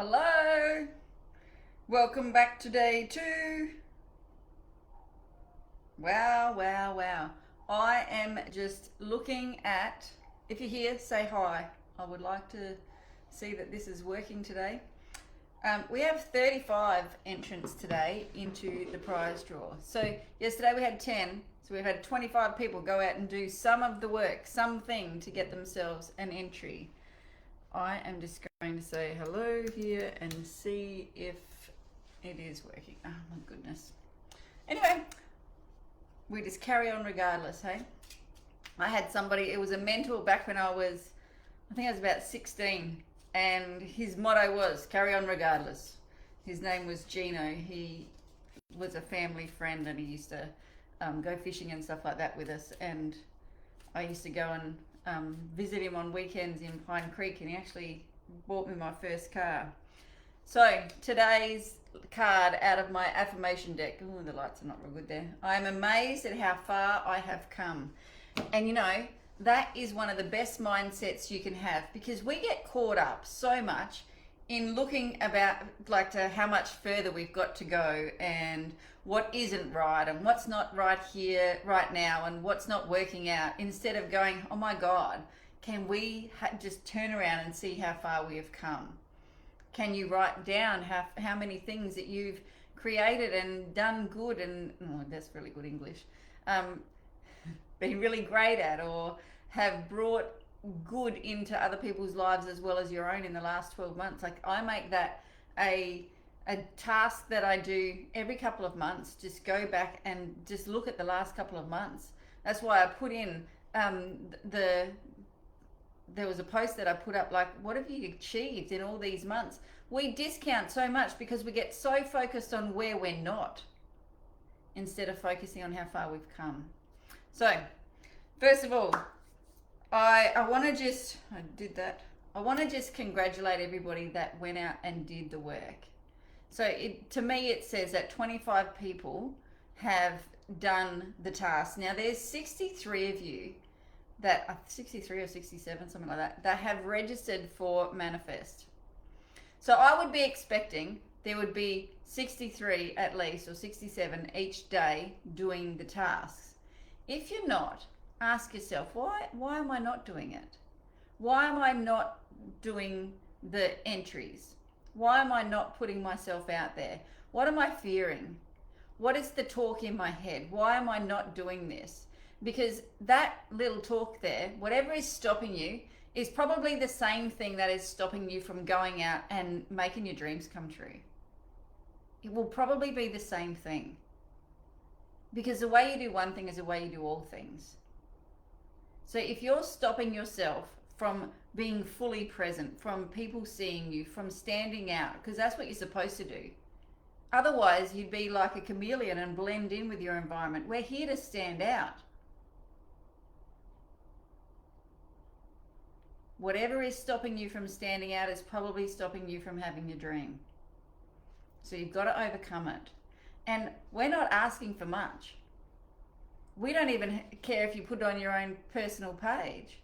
Hello, welcome back to day two. Wow. I am just looking at, if you're here, say hi. I would like to see that this is working today. We have 35 entrants today into the prize draw. So yesterday we had 10, so we've had 25 people go out and do some of the work, something to get themselves an entry. I am just going to say hello here and see if it is working. Oh my goodness. Anyway, we just carry on regardless, hey? I had somebody, it was a mentor back when I was about 16, and his motto was carry on regardless. His name was Gino. He was a family friend and he used to go fishing and stuff like that with us, and I used to go and visit him on weekends in Pine Creek, and he actually bought me my first car. So today's card out of my affirmation deck. Oh, the lights are not real good there. I am amazed at how far I have come. And you know, that is one of the best mindsets you can have, because we get caught up so much in looking about like to how much further we've got to go and what isn't right and what's not right here right now and what's not working out, instead of going, oh my God, can we just turn around and see how far we have come? Can you write down how many things that you've created and done good and, oh, that's really good English, been really great at, or have brought good into other people's lives as well as your own in the last 12 months. Like, I make that a task that I do every couple of months. Just go back and just look at the last couple of months. That's why I put in there was a post that I put up, like, what have you achieved in all these months? We discount so much because we get so focused on where we're not, instead of focusing on how far we've come. So first of all, I want to just congratulate everybody that went out and did the work. So to me, it says that 25 people have done the task. Now there's 63 of you that 63 or 67, something like that have registered for Manifest. So I would be expecting there would be 63 at least, or 67 each day doing the tasks. If you're not, ask yourself, why am I not doing it? Why am I not doing the entries? Why am I not putting myself out there? What am I fearing? What is the talk in my head? Why am I not doing this? Because that little talk there, whatever is stopping you, is probably the same thing that is stopping you from going out and making your dreams come true. It will probably be the same thing. Because the way you do one thing is the way you do all things. So if you're stopping yourself from being fully present, from people seeing you, from standing out, because that's what you're supposed to do. Otherwise, you'd be like a chameleon and blend in with your environment. We're here to stand out. Whatever is stopping you from standing out is probably stopping you from having your dream. So you've got to overcome it. And we're not asking for much. We don't even care if you put it on your own personal page.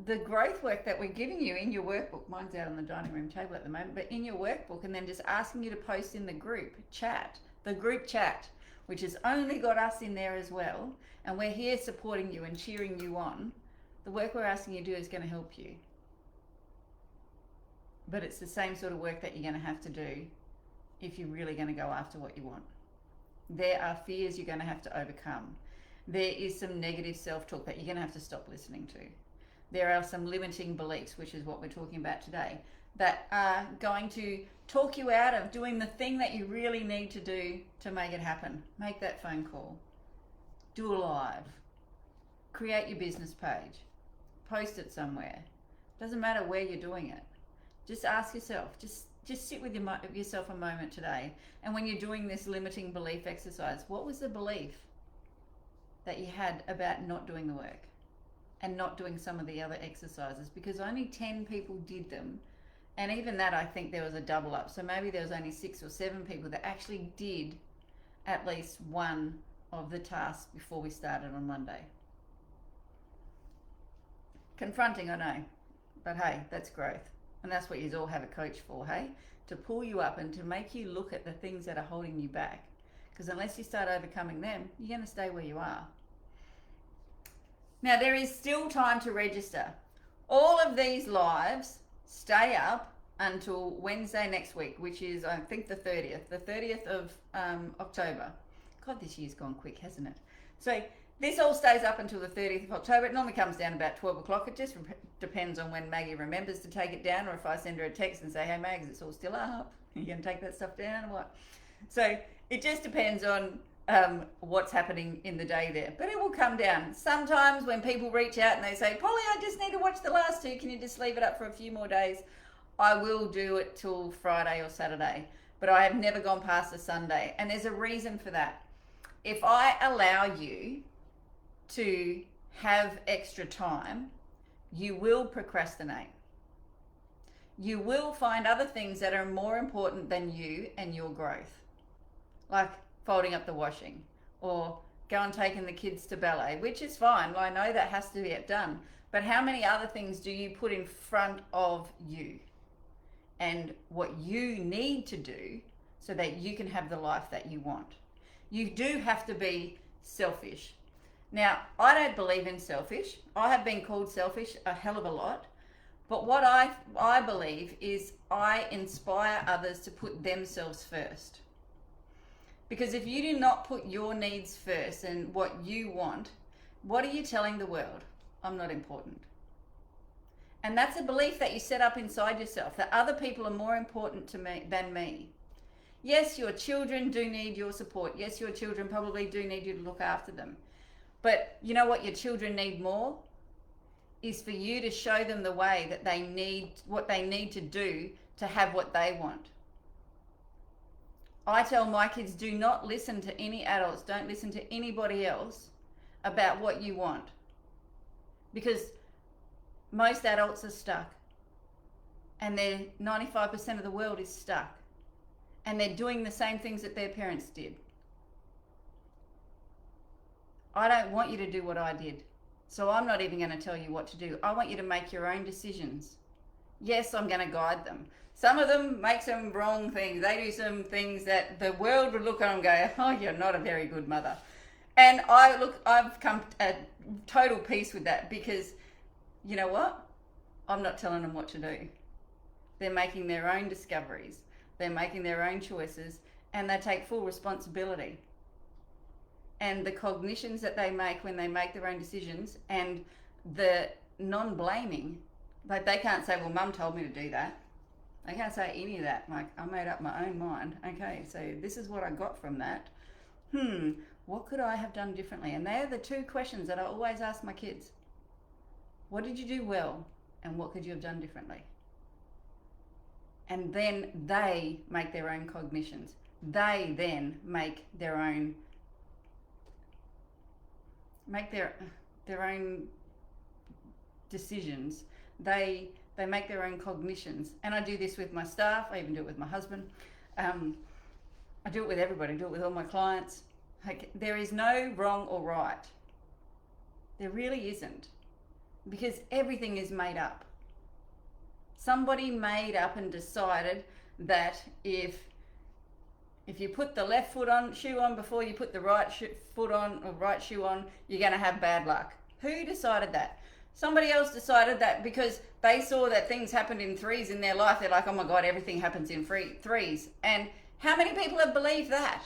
The growth work that we're giving you in your workbook, mine's out on the dining room table at the moment, but in your workbook, and then just asking you to post in the group chat, which has only got us in there as well, and we're here supporting you and cheering you on. The work we're asking you to do is going to help you. But it's the same sort of work that you're going to have to do if you're really going to go after what you want. There are fears you're going to have to overcome. There is some negative self-talk that you're going to have to stop listening to. There are some limiting beliefs, which is what we're talking about today, that are going to talk you out of doing the thing that you really need to do to make it happen. Make that phone call. Do a live. Create your business page. Post it somewhere. Doesn't matter where you're doing it. Just ask yourself, just sit with yourself a moment today. And when you're doing this limiting belief exercise, what was the belief that you had about not doing the work and not doing some of the other exercises? Because only 10 people did them. And even that, I think there was a double up. So maybe there was only 6 or 7 people that actually did at least one of the tasks before we started on Monday. Confronting, I know, but hey, that's growth. And that's what you all have a coach for, hey? To pull you up and to make you look at the things that are holding you back. Because unless you start overcoming them, you're going to stay where you are. Now, there is still time to register. All of these lives stay up until Wednesday next week, which is, I think, the 30th of October. God, this year's gone quick, hasn't it? So this all stays up until the 30th of October. It normally comes down about 12 o'clock. It just depends on when Maggie remembers to take it down, or if I send her a text and say, hey, Mags, it's all still up. Are you going to take that stuff down or what? So it just depends on what's happening in the day there. But it will come down. Sometimes when people reach out and they say, Polly, I just need to watch the last two. Can you just leave it up for a few more days? I will do it till Friday or Saturday. But I have never gone past a Sunday. And there's a reason for that. If I allow you to have extra time, you will procrastinate. You will find other things that are more important than you and your growth. Like folding up the washing, or going taking the kids to ballet, which is fine. I know that has to get done. But how many other things do you put in front of you and what you need to do so that you can have the life that you want? You do have to be selfish. Now, I don't believe in selfish. I have been called selfish a hell of a lot. But what I believe is I inspire others to put themselves first. Because if you do not put your needs first and what you want, what are you telling the world? I'm not important. And that's a belief that you set up inside yourself, that other people are more important to me than me. Yes, your children do need your support. Yes, your children probably do need you to look after them. But you know what your children need more? Is for you to show them the way that they need, what they need to do to have what they want. I tell my kids, do not listen to any adults. Don't listen to anybody else about what you want. Because most adults are stuck. And 95% of the world is stuck. And they're doing the same things that their parents did. I don't want you to do what I did. So I'm not even going to tell you what to do. I want you to make your own decisions. Yes, I'm going to guide them. Some of them make some wrong things. They do some things that the world would look at and go, oh, you're not a very good mother. And I've come at total peace with that, because you know what? I'm not telling them what to do. They're making their own discoveries. They're making their own choices, and they take full responsibility. And the cognitions that they make when they make their own decisions, and the non-blaming, like they can't say, well, Mum told me to do that. They can't say any of that. Like, I made up my own mind. Okay, so this is what I got from that. What could I have done differently? And they're the two questions that I always ask my kids. What did you do well? And what could you have done differently? And then they make their own cognitions. They then make their own decisions. They make their own cognitions. And I do this with my staff. I even do it with my husband. I do it with everybody. I do it with all my clients. Like, there is no wrong or right. There really isn't. Because everything is made up. Somebody made up and decided that if you put the left shoe on before you put the right foot on or right shoe on, you're going to have bad luck. Who decided that? Somebody else decided that because they saw that things happened in threes in their life. They're like, oh my God, everything happens in threes. And how many people have believed that?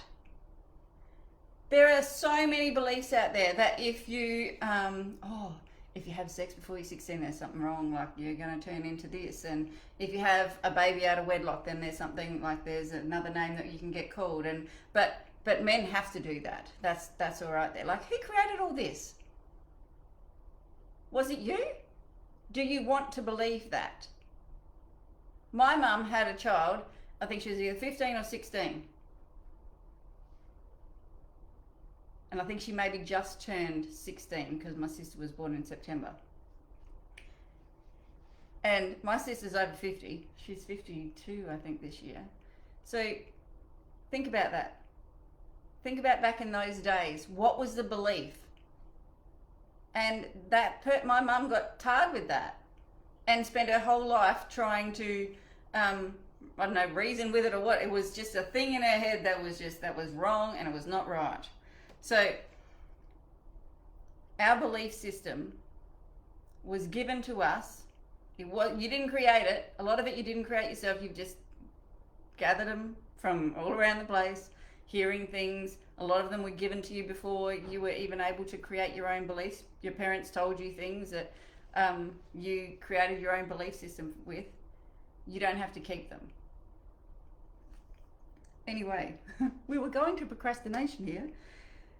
There are so many beliefs out there that if you have sex before you're 16, there's something wrong, like you're going to turn into this. And if you have a baby out of wedlock, then there's something, like there's another name that you can get called. And but men have to do that. That's all right there. Like, who created all this? Was it you? Do you want to believe that? My mum had a child, I think she was either 15 or 16. And I think she maybe just turned 16 because my sister was born in September. And my sister's over 50. She's 52, I think, this year. So think about that. Think about back in those days. What was the belief? And my mum got tarred with that. and spent her whole life trying to, I don't know, reason with it or what. It was just a thing in her head that was wrong and it was not right. So our belief system was given to us. You didn't create it. A lot of it you didn't create yourself. You've just gathered them from all around the place, hearing things. A lot of them were given to you before you were even able to create your own beliefs. Your parents told you things that you created your own belief system with. You don't have to keep them. Anyway, we were going to procrastination here.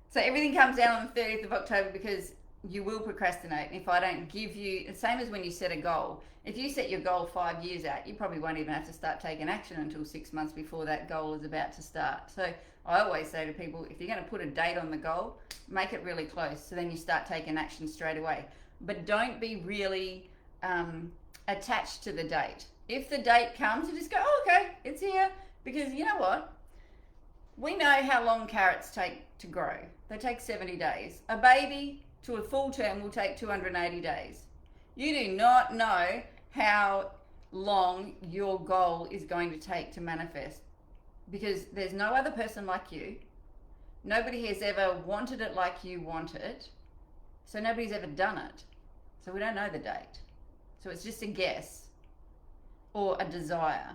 So everything comes down on the 30th of October because you will procrastinate. If I don't give you, the same as when you set a goal. If you set your goal 5 years out, you probably won't even have to start taking action until 6 months before that goal is about to start. So I always say to people, if you're going to put a date on the goal, make it really close. So then you start taking action straight away. But don't be really attached to the date. If the date comes, you just go, oh, okay, it's here. Because you know what? We know how long carrots take to grow. They take 70 days. A baby to a full term will take 280 days. You do not know how long your goal is going to take to manifest because there's no other person like you. Nobody has ever wanted it like you want it. So nobody's ever done it. So we don't know the date. So it's just a guess or a desire.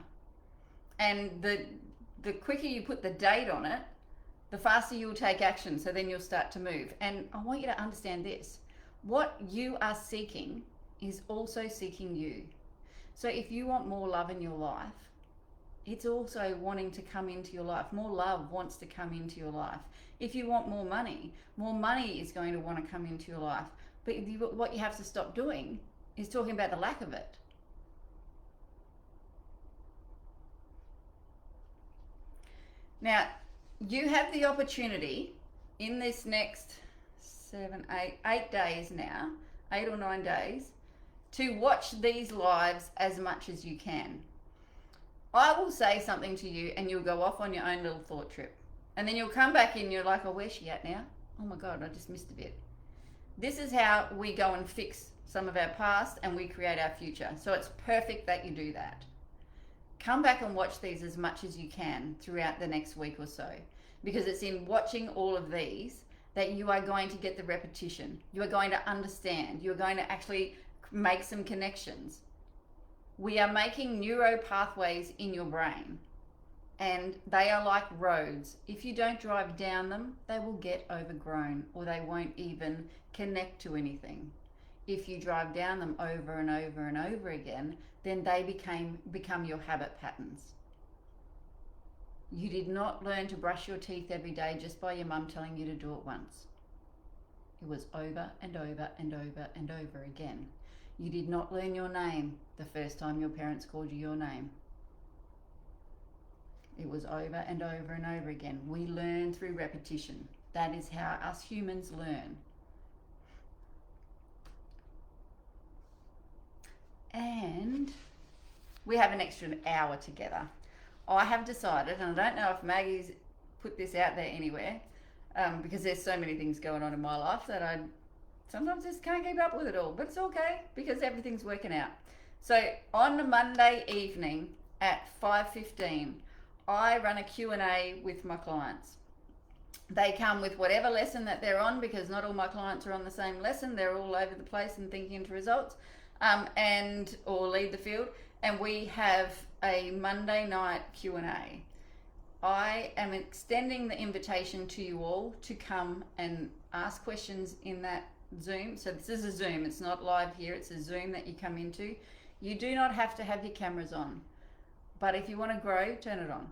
And the quicker you put the date on it, the faster you'll take action. So then you'll start to move. And I want you to understand this. What you are seeking is also seeking you. So if you want more love in your life, it's also wanting to come into your life. More love wants to come into your life. If you want more money is going to want to come into your life. But what you have to stop doing is talking about the lack of it. Now, you have the opportunity in this next 8 days now, 8 or 9 days, to watch these lives as much as you can. I will say something to you and you'll go off on your own little thought trip. And then you'll come back in, you're like, oh, where's she at now? Oh my God, I just missed a bit. This is how we go and fix some of our past and we create our future. So it's perfect that you do that. Come back and watch these as much as you can throughout the next week or so. Because it's in watching all of these that you are going to get the repetition. You are going to understand. You are going to actually make some connections. We are making neuro pathways in your brain. And they are like roads. If you don't drive down them, they will get overgrown or they won't even connect to anything. If you drive down them over and over and over again, then they become your habit patterns. You did not learn to brush your teeth every day just by your mum telling you to do it once. It was over and over and over and over again. You did not learn your name the first time your parents called you your name. It was over and over and over again. We learn through repetition. That is how us humans learn. And we have an extra hour together. I have decided, and I don't know if Maggie's put this out there anywhere, because there's so many things going on in my life that I sometimes just can't keep up with it all. But it's okay because everything's working out. So on a Monday evening at 5:15, I run a Q&A with my clients. They come with whatever lesson that they're on because not all my clients are on the same lesson. They're all over the place and thinking into results or lead the field. And we have a Monday night Q&A. I am extending the invitation to you all to come and ask questions in that Zoom. So this is a Zoom. It's not live here. It's a Zoom that you come into. You do not have to have your cameras on. But if you want to grow, turn it on.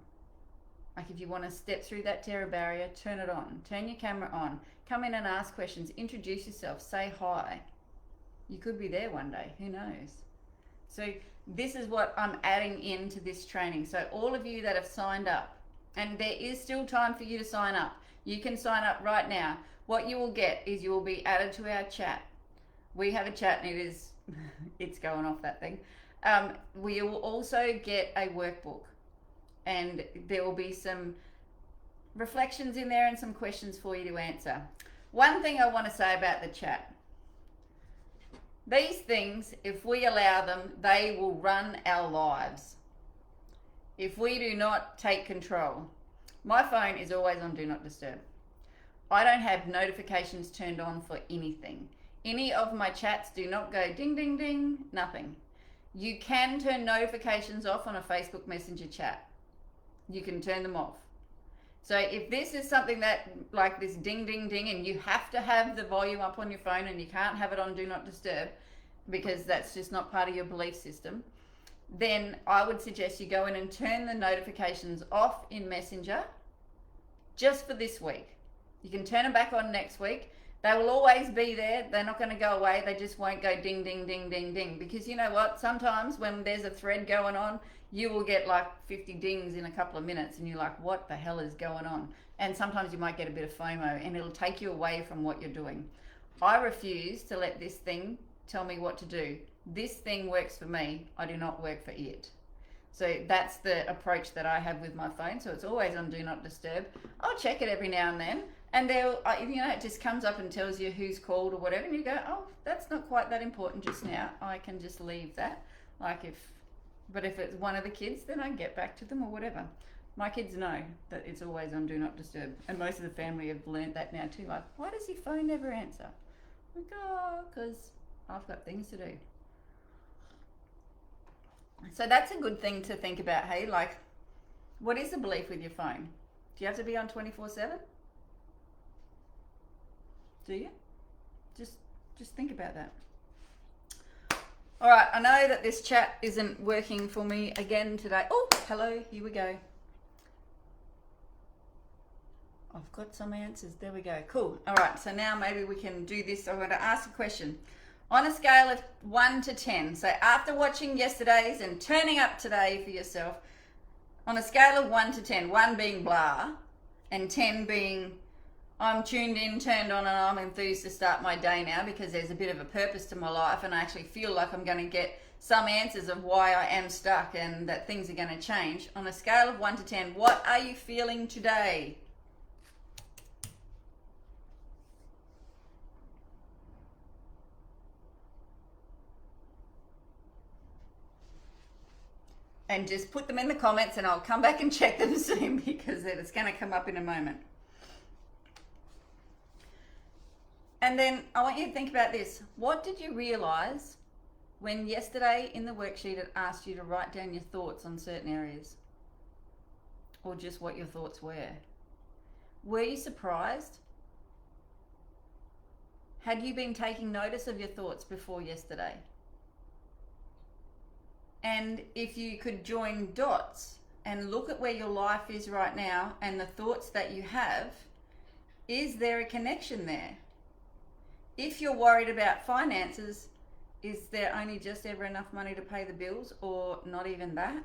Like if you want to step through that terror barrier, turn it on. Turn your camera on. Come in and ask questions. Introduce yourself. Say hi. You could be there one day. Who knows? So this is what I'm adding into this training. So all of you that have signed up, and there is still time for you to sign up. You can sign up right now. What you will get is you will be added to our chat. We have a chat and it's going off that thing. We will also get a workbook and there will be some reflections in there and some questions for you to answer. One thing I want to say about the chat. These things, if we allow them, they will run our lives. If we do not take control. My phone is always on Do Not Disturb. I don't have notifications turned on for anything. Any of my chats do not go ding, ding, ding, nothing. You can turn notifications off on a Facebook Messenger chat. You can turn them off. So if this is something that, like this ding, ding, ding, and you have to have the volume up on your phone and you can't have it on Do Not Disturb because that's just not part of your belief system, then I would suggest you go in and turn the notifications off in Messenger just for this week. You can turn them back on next week. They will always be there. They're not going to go away. They just won't go ding, ding, ding, ding, ding. Because you know what? Sometimes when there's a thread going on, you will get like 50 dings in a couple of minutes and you're like, what the hell is going on? And sometimes you might get a bit of FOMO and it'll take you away from what you're doing. I refuse to let this thing tell me what to do. This thing works for me. I do not work for it. So that's the approach that I have with my phone. So it's always on Do Not Disturb. I'll check it every now and then. And it just comes up and tells you who's called or whatever. And you go, oh, that's not quite that important just now. I can just leave that. But if it's one of the kids, then I get back to them or whatever. My kids know that it's always on Do Not Disturb. And most of the family have learned that now too. Like, why does your phone never answer? Like, oh, because I've got things to do. So that's a good thing to think about, hey? Like, what is the belief with your phone? Do you have to be on 24/7? Do you? Just think about that. All right, I know that this chat isn't working for me again today. Oh, hello, here we go. I've got some answers. There we go. Cool. All right, so now maybe we can do this. I'm going to ask a question. On a scale of 1 to 10, so after watching yesterday's and turning up today for yourself, on a scale of 1 to 10, 1 being blah, and 10 being I'm tuned in, turned on, and I'm enthused to start my day now because there's a bit of a purpose to my life and I actually feel like I'm going to get some answers of why I am stuck and that things are going to change. On a scale of 1 to 10, what are you feeling today? And just put them in the comments and I'll come back and check them soon because it's going to come up in a moment. And then I want you to think about this. What did you realize when yesterday in the worksheet it asked you to write down your thoughts on certain areas? Or just what your thoughts were? Were you surprised? Had you been taking notice of your thoughts before yesterday? And if you could join dots and look at where your life is right now and the thoughts that you have, is there a connection there? If you're worried about finances, is there only just ever enough money to pay the bills or not even that?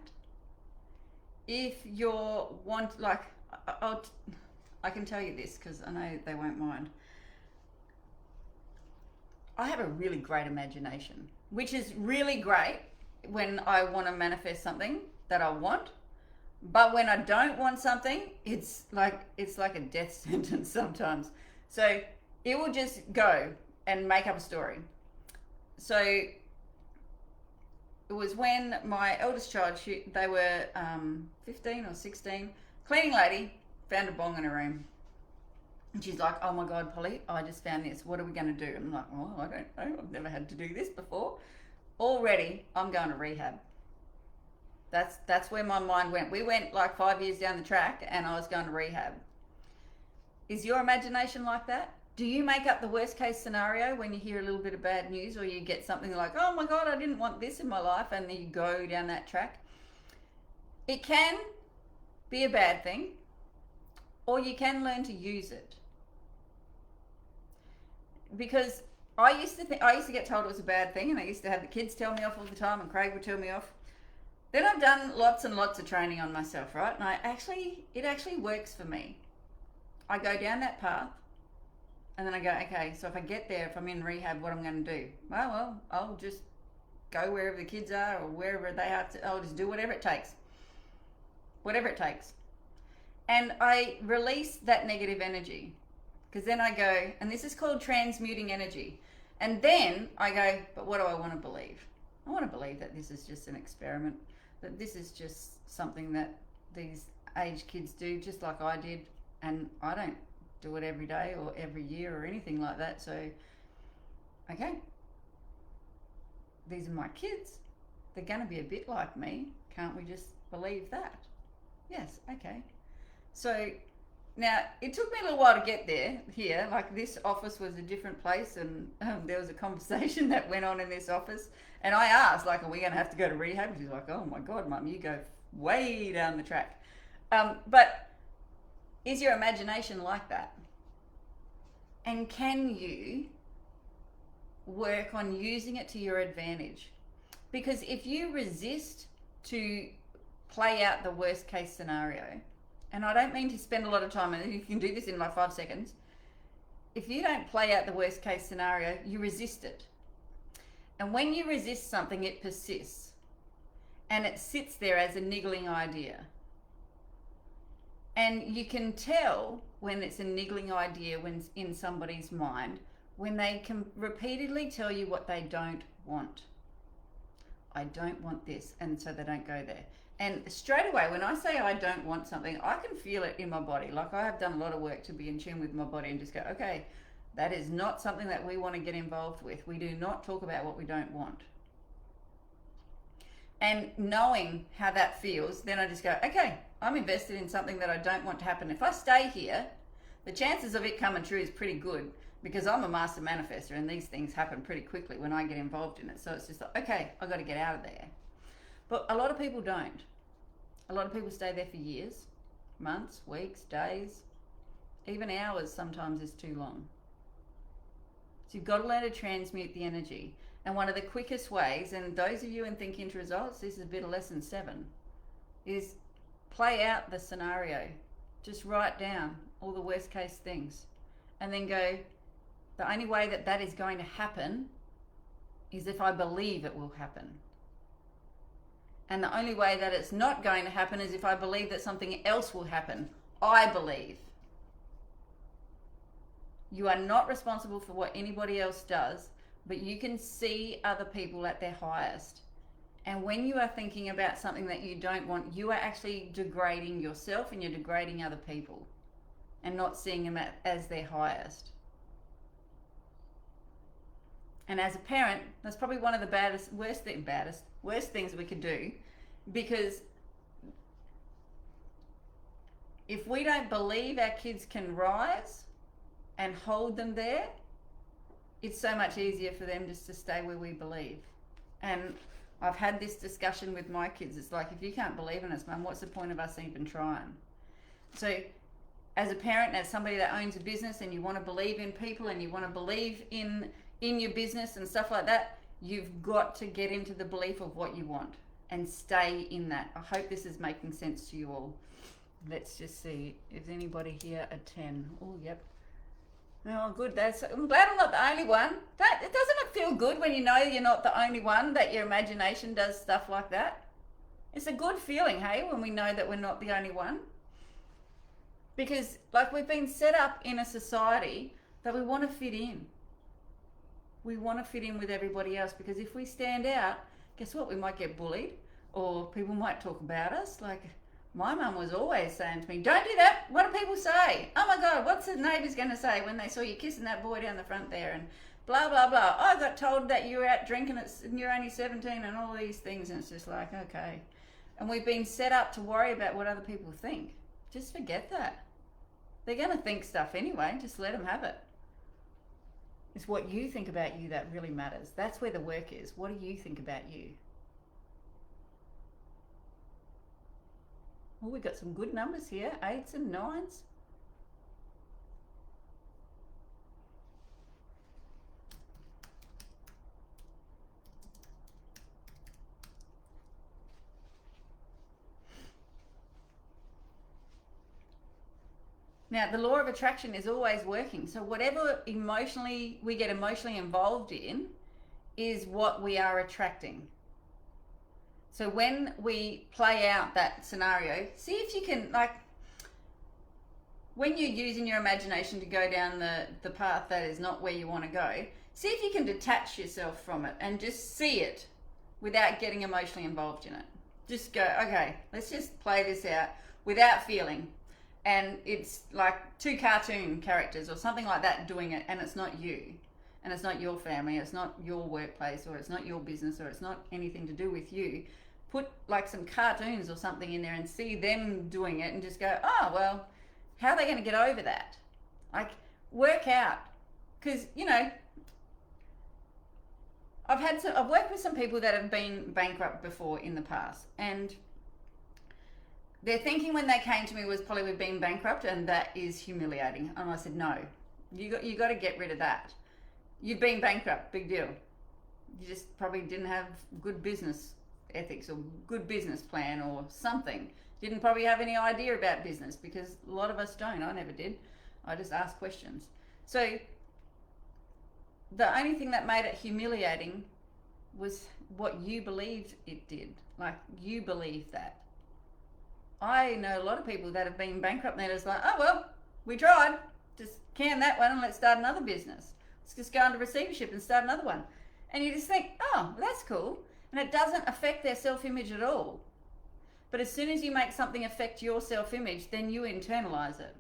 If you're I can tell you this because I know they won't mind. I have a really great imagination, which is really great when I want to manifest something that I want. But when I don't want something, it's like a death sentence sometimes. So it will just go and make up a story. So it was when my eldest child, they were 15 or 16, cleaning lady found a bong in her room. And she's like, oh my God, Polly, I just found this. What are we going to do? I'm like, oh, I don't know. I've never had to do this before. Already, I'm going to rehab. That's where my mind went. We went like 5 years down the track and I was going to rehab. Is your imagination like that? Do you make up the worst case scenario when you hear a little bit of bad news or you get something like, oh my God, I didn't want this in my life, and then you go down that track? It can be a bad thing, or you can learn to use it. Because I used to get told it was a bad thing, and I used to have the kids tell me off all the time, and Craig would tell me off. Then I've done lots and lots of training on myself, right? And it actually works for me. I go down that path, and then I go, okay, so if I get there, if I'm in rehab, what I'm going to do? Well, I'll just go wherever the kids are or wherever they are. I'll just do whatever it takes. Whatever it takes. And I release that negative energy. Because then I go, and this is called transmuting energy. And then I go, but what do I want to believe? I want to believe that this is just an experiment, that this is just something that these age kids do just like I did, and I don't do it every day or every year or anything like that. So, okay, these are my kids. They're going to be a bit like me. Can't we just believe that? Yes, okay. So now it took me a little while to get there here. Like, this office was a different place, and there was a conversation that went on in this office, and I asked, like, are we going to have to go to rehab? She's like, oh my God, Mum, you go way down the track. But is your imagination like that? And can you work on using it to your advantage? Because if you resist to play out the worst case scenario, and I don't mean to spend a lot of time, and you can do this in like 5 seconds. If you don't play out the worst case scenario, you resist it. And when you resist something, it persists. And it sits there as a niggling idea. And you can tell when it's a niggling idea when it's in somebody's mind, when they can repeatedly tell you what they don't want. I don't want this, and so they don't go there. And straight away, when I say I don't want something, I can feel it in my body. Like, I have done a lot of work to be in tune with my body and just go, okay, that is not something that we want to get involved with. We do not talk about what we don't want. And knowing how that feels, then I just go, okay, I'm invested in something that I don't want to happen. If I stay here, the chances of it coming true is pretty good, because I'm a master manifester, and these things happen pretty quickly when I get involved in it. So it's just like, okay, I've got to get out of there. But a lot of people don't. A lot of people stay there for years, months, weeks, days, even hours sometimes is too long. So you've got to learn to transmute the energy. And one of the quickest ways, and those of you in Think Into Results, this is a bit of lesson 7, is play out the scenario. Just write down all the worst case things, and then go, the only way that that is going to happen is if I believe it will happen. And the only way that it's not going to happen is if I believe that something else will happen. I believe. You are not responsible for what anybody else does, but you can see other people at their highest. And when you are thinking about something that you don't want, you are actually degrading yourself, and you're degrading other people and not seeing them as their highest. And as a parent, that's probably one of the worst things we could do, because if we don't believe our kids can rise and hold them there, it's so much easier for them just to stay where we believe. And I've had this discussion with my kids. It's like, if you can't believe in us, Mum, what's the point of us even trying? So as a parent, as somebody that owns a business, and you want to believe in people, and you want to believe in your business and stuff like that, you've got to get into the belief of what you want and stay in that. I hope this is making sense to you all. Let's just see if anybody here a 10. Oh, yep. Oh, good. I'm glad I'm not the only one. Doesn't it feel good when you know you're not the only one, that your imagination does stuff like that? It's a good feeling, hey, when we know that we're not the only one. Because, like, we've been set up in a society that we want to fit in. We want to fit in with everybody else, because if we stand out, guess what? We might get bullied, or people might talk about us. Like, my mum was always saying to me, don't do that. What do people say? Oh my God, what's the neighbours going to say when they saw you kissing that boy down the front there, and blah, blah, blah. I got told that you were out drinking and you're only 17, and all these things. And it's just like, okay. And we've been set up to worry about what other people think. Just forget that. They're going to think stuff anyway. Just let them have it. It's what you think about you that really matters. That's where the work is. What do you think about you? Well, we've got some good numbers here, 8s and 9s. Now, the law of attraction is always working. So whatever we get emotionally involved in is what we are attracting. So when we play out that scenario, see if you can, like, when you're using your imagination to go down the path that is not where you want to go, See if you can detach yourself from it and just see it without getting emotionally involved in it. Just go, okay, let's just play this out without feeling. And it's like two cartoon characters or something like that doing it, and it's not you. And it's not your family, it's not your workplace, or it's not your business, or it's not anything to do with you. Put like some cartoons or something in there and see them doing it and just go, oh, well, how are they going to get over that? Like, work out. Because, you know, I've worked with some people that have been bankrupt before in the past, and their thinking when they came to me was probably we've been bankrupt and that is humiliating. And I said, no, you got to get rid of that. You've been bankrupt, big deal. You just probably didn't have good business ethics or good business plan or something. Didn't probably have any idea about business, because a lot of us don't. I never did. I just asked questions. So the only thing that made it humiliating was what you believed it did. Like, you believed that. I know a lot of people that have been bankrupt and they're just like, oh, well, we tried. Just can that one and let's start another business. Let's just go into receivership and start another one. And you just think, oh, well, that's cool. And it doesn't affect their self-image at all. But as soon as you make something affect your self-image, then you internalize it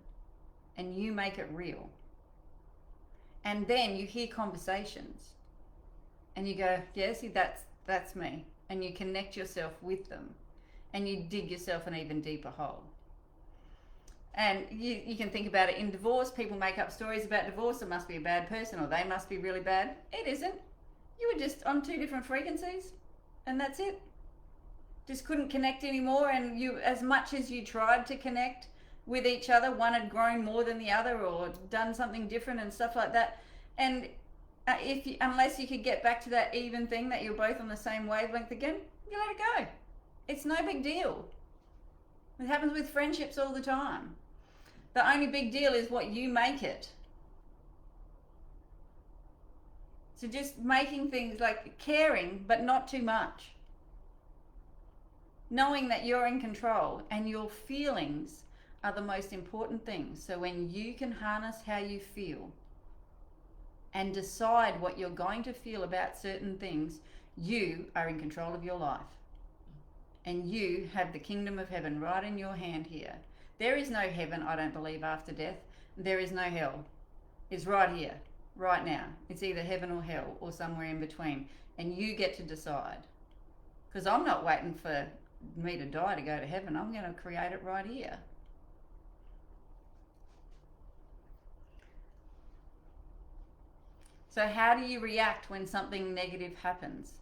and you make it real. And then you hear conversations and you go, yeah, see, that's me. And you connect yourself with them and you dig yourself an even deeper hole. And you can think about it in divorce. People make up stories about divorce. It must be a bad person, or they must be really bad. It isn't. You were just on two different frequencies and that's it. Just couldn't connect anymore, and you, as much as you tried to connect with each other, one had grown more than the other or done something different and stuff like that. And unless you could get back to that even thing that you're both on the same wavelength again, you let it go. It's no big deal. It happens with friendships all the time. The only big deal is what you make it. So just making things like caring, but not too much. Knowing that you're in control and your feelings are the most important things. So when you can harness how you feel and decide what you're going to feel about certain things, you are in control of your life. And you have the kingdom of heaven right in your hand here. There is no heaven, I don't believe, after death. There is no hell. It's right here, right now. It's either heaven or hell or somewhere in between. And you get to decide. Because I'm not waiting for me to die to go to heaven. I'm going to create it right here. So how do you react when something negative happens?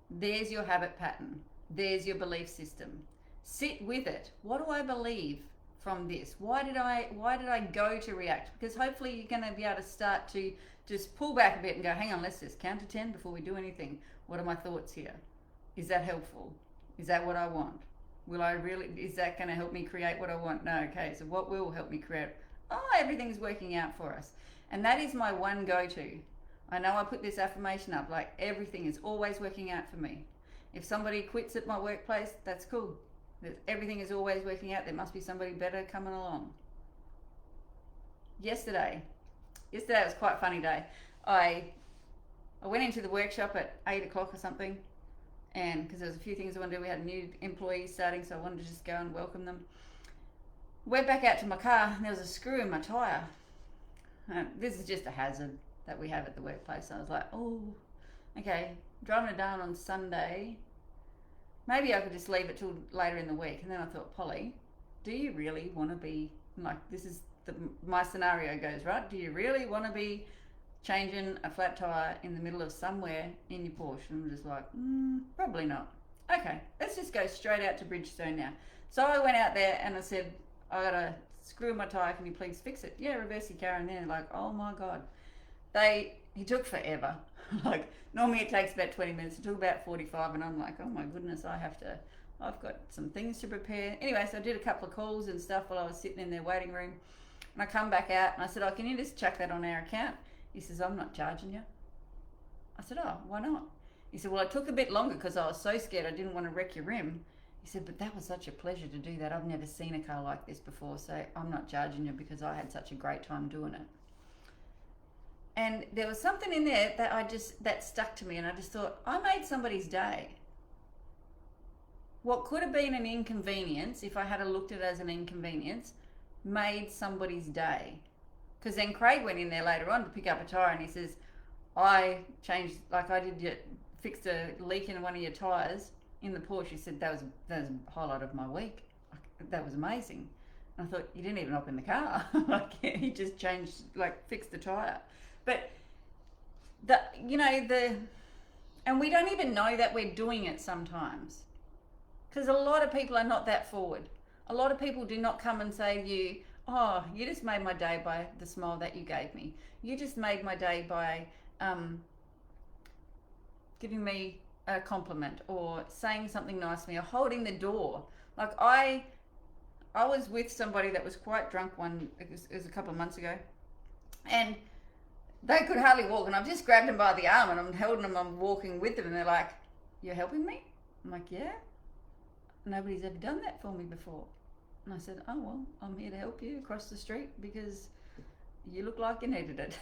There's your habit pattern. There's your belief system. Sit with it. What do I believe from this? Why did I go to react? Because hopefully you're going to be able to start to just pull back a bit and go, hang on, let's just count to 10 before we do anything. What are my thoughts here? Is that helpful? Is that what I want? Is that going to help me create what I want? No, okay, so what will help me create? Oh, everything's working out for us. And that is my one go-to. I know I put this affirmation up, like everything is always working out for me. If somebody quits at my workplace, that's cool. Everything is always working out. There must be somebody better coming along. Yesterday was quite a funny day. I went into the workshop at 8 o'clock or something, and because there was a few things I wanted to do. We had new employees starting, so I wanted to just go and welcome them. Went back out to my car, and there was a screw in my tyre. This is just a hazard that we have at the workplace. So I was like, oh, okay, driving it down on Sunday. Maybe I could just leave it till later in the week. And then I thought, Polly, do you really want to be, like, this is my scenario goes, right? Do you really want to be changing a flat tyre in the middle of somewhere in your Porsche? And I'm just like, probably not. Okay, let's just go straight out to Bridgestone now. So I went out there and I said, I got a screw in my tyre, can you please fix it? Yeah, reverse your car. And then like, oh my God. He took forever. Like, normally it takes about 20 minutes. It took about 45, and I'm like, oh my goodness, I've got some things to prepare. Anyway, so I did a couple of calls and stuff while I was sitting in their waiting room. And I come back out and I said, oh, can you just chuck that on our account? He says, I'm not charging you. I said, oh, why not? He said, well, it took a bit longer because I was so scared I didn't want to wreck your rim. He said, but that was such a pleasure to do that. I've never seen a car like this before, so I'm not charging you because I had such a great time doing it. And there was something in there that stuck to me, and I just thought, I made somebody's day. What could have been an inconvenience, if I had looked at it as an inconvenience, made somebody's day. Because then Craig went in there later on to pick up a tyre, and he says, I fixed a leak in one of your tyres in the Porsche. He said, that was a highlight of my week. That was amazing. And I thought, you didn't even open the car. He just fixed the tyre. But and we don't even know that we're doing it sometimes. Because a lot of people are not that forward. A lot of people do not come and say to you, oh, you just made my day by the smile that you gave me. You just made my day by giving me a compliment or saying something nice to me or holding the door. Like I was with somebody that was quite drunk it was a couple of months ago, and they could hardly walk, and I've just grabbed them by the arm and I'm holding them, I'm walking with them, and they're like, you're helping me? I'm like, yeah. Nobody's ever done that for me before. And I said, oh, well, I'm here to help you across the street because you look like you needed it.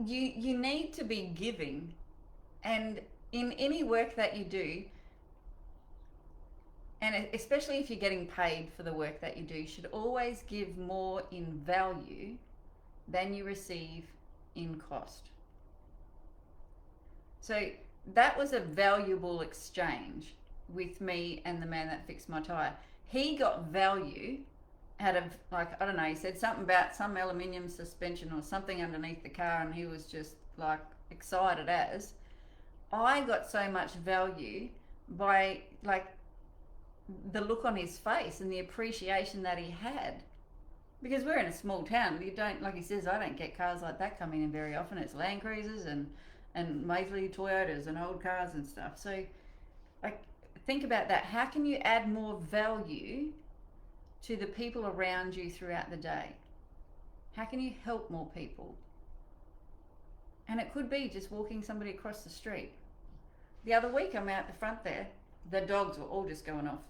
You need to be giving. And in any work that you do, and especially if you're getting paid for the work that you do, you should always give more in value than you receive in cost. So that was a valuable exchange with me and the man that fixed my tyre. He got value out of, I don't know, he said something about some aluminium suspension or something underneath the car, and he was just excited as. I got so much value by the look on his face and the appreciation that he had. Because we're in a small town, you don't, like he says, I don't get cars like that coming in very often. It's Land Cruisers and mainly Toyotas and old cars and stuff. So think about that. How can you add more value to the people around you throughout the day? How can you help more people? And it could be just walking somebody across the street. The other week I'm out the front there, the dogs were all just going off.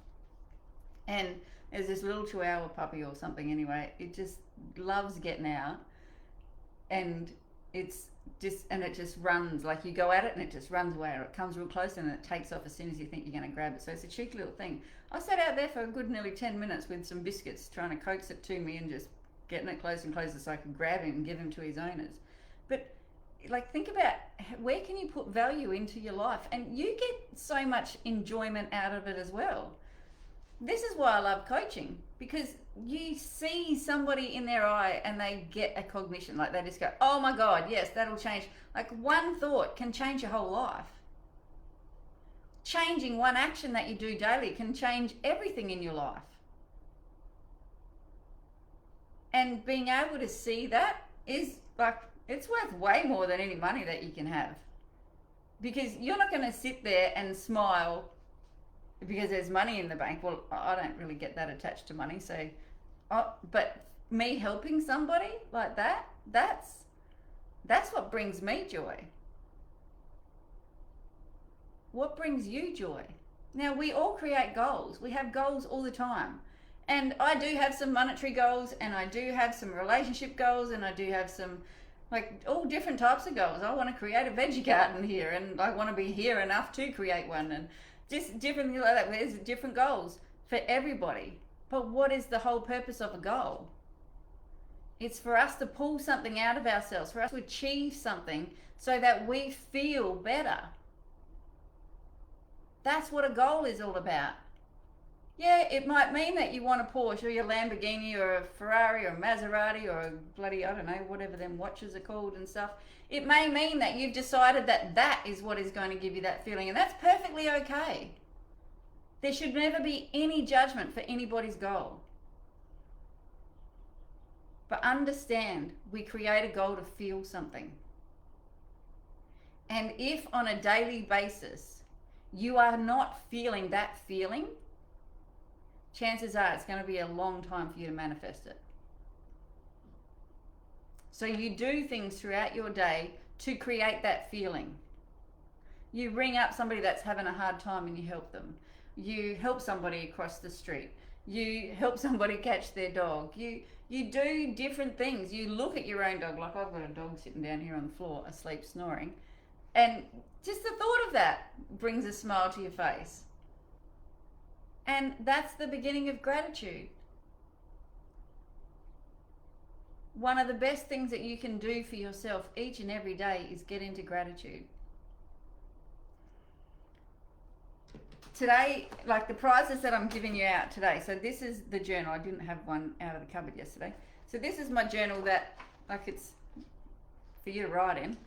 And there's this little Chihuahua puppy or something anyway. It just loves getting out, and it just runs. Like you go at it and it just runs away, or it comes real close and it takes off as soon as you think you're going to grab it. So it's a cheeky little thing. I sat out there for a good nearly 10 minutes with some biscuits, trying to coax it to me and just getting it closer and closer so I could grab him and give him to his owners. But think about where can you put value into your life, and you get so much enjoyment out of it as well. This is why I love coaching, because you see somebody in their eye and they get a cognition, they just go, oh my God, yes, that'll change. One thought can change your whole life. Changing one action that you do daily can change everything in your life. And being able to see that is it's worth way more than any money that you can have. Because you're not going to sit there and smile because there's money in the bank. Well, I don't really get that attached to money. So, but me helping somebody like that, that's what brings me joy. What brings you joy? Now, we all create goals. We have goals all the time. And I do have some monetary goals, and I do have some relationship goals, and I do have some all different types of goals. I want to create a veggie garden here, and I want to be here enough to create one, and just different things like that. There's different goals for everybody. But what is the whole purpose of a goal? It's for us to pull something out of ourselves, for us to achieve something so that we feel better. That's what a goal is all about. Yeah, it might mean that you want a Porsche or your Lamborghini or a Ferrari or a Maserati or a bloody, I don't know, whatever them watches are called and stuff. It may mean that you've decided that that is what is going to give you that feeling, and that's perfectly okay. There should never be any judgment for anybody's goal. But understand, we create a goal to feel something. And if on a daily basis you are not feeling that feeling, chances are it's going to be a long time for you to manifest it. So you do things throughout your day to create that feeling. You ring up somebody that's having a hard time and you help them. You help somebody across the street. You help somebody catch their dog. You You do different things. You look at your own dog, like I've got a dog sitting down here on the floor, asleep, snoring. And just the thought of that brings a smile to your face. And that's the beginning of gratitude. One of the best things that you can do for yourself each and every day is get into gratitude. Today, like the prizes that I'm giving you out today, so this is the journal. I didn't have one out of the cupboard yesterday. So this is my journal that, like, it's for you to write in.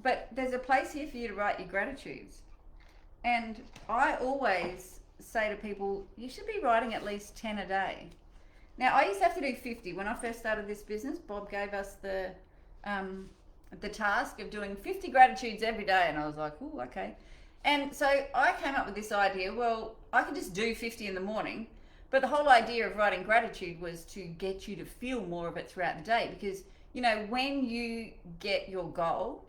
But there's a place here for you to write your gratitudes. And I always say to people, you should be writing at least 10 a day. Now, I used to have to do 50. When I first started this business, Bob gave us the task of doing 50 gratitudes every day. And I was like, oh, okay. And so I came up with this idea, well, I could just do 50 in the morning. But the whole idea of writing gratitude was to get you to feel more of it throughout the day. Because, you know, when you get your goal,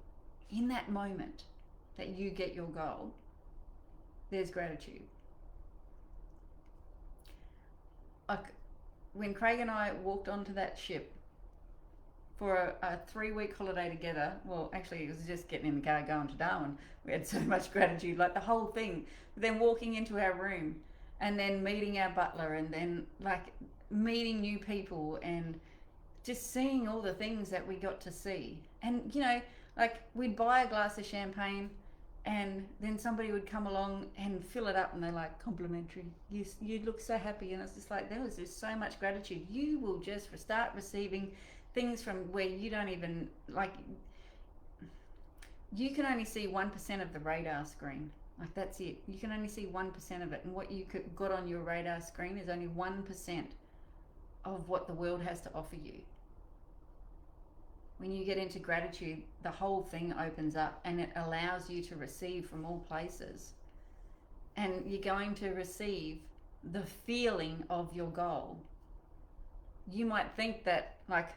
in that moment that you get your goal, there's gratitude. Like when Craig and I walked onto that ship for a 3-week holiday together, well, actually it was just getting in the car going to Darwin. We had so much gratitude, like the whole thing. Then walking into our room and then meeting our butler and then like meeting new people and just seeing all the things that we got to see. And, you know, like we'd buy a glass of champagne and then somebody would come along and fill it up and they're like, complimentary. You look so happy. And it's just like, there was just so much gratitude. You will just start receiving things from where you don't even, like, you can only see 1% of the radar screen. Like that's it. You can only see 1% of it. And what you got on your radar screen is only 1% of what the world has to offer you. When you get into gratitude, the whole thing opens up and it allows you to receive from all places. And you're going to receive the feeling of your goal. You might think that, like,